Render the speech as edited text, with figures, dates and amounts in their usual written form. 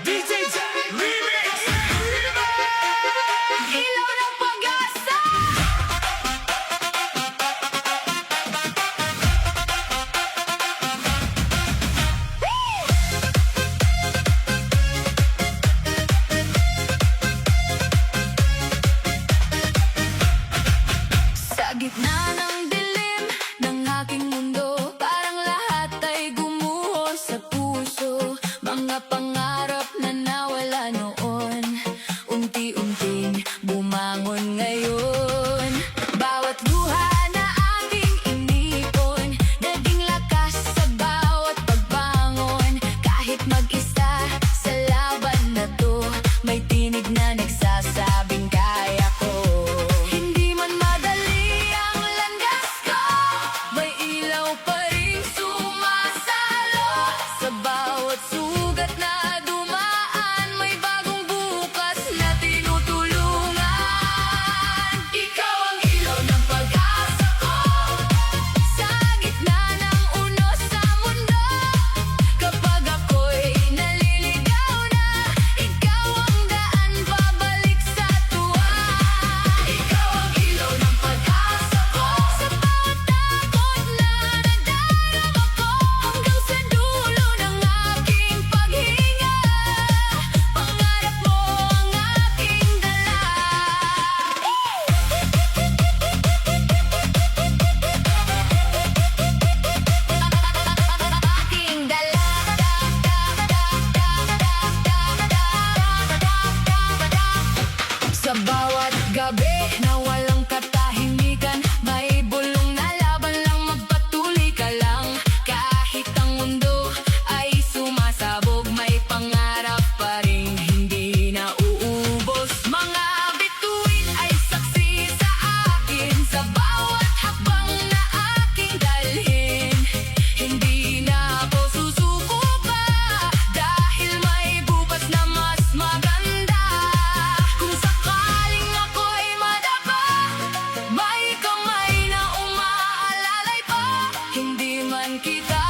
DJ Jack Remix! Ilaw ng pag-asa. Sa gitna ng dilim ng aking mundo, parang lahat ay gumuho sa puso. Mga pangarap na nawala noon, unti-unting bumangon ngayon. Bawat luha na aking inipon, naging lakas sa bawat pagbangon. Kahit mag-isa sa laban na to, may tinig na nagsasabing kaya ko. Hindi man madali ang landas ko, may ilaw pa rin sumasalo. Sa bawat sugat na dumaan, may bagong bukas na tinutulungan. Ikaw ang ilaw ng pag-asa ko, sa gitna ng unos sa mundo. Kapag ako'y naliligaw na, ikaw ang daan pabalik sa tuwa. Ikaw ang ilaw ng pag-asa ko, sa bawat takot na nadarama ko, hanggang sa dulo ng aking paghinga. Pangarap mo ang aking dala. Aking dala. Sa bawat gabi na walang katahimikan, may bulong na laban lang, magpatuloy ka lang. Kahit ang mundo ay sumasabog, may pangarap pa rin hindi nauubos. Mga bituin ay saksi sa akin, sa bawat hakbang na aking dalhin. Hindi na ako susuko pa, dahil may bukas na mas maganda. Kung sakaling ako'y madapa, may kamay na umaalalay pa. Hindi man kita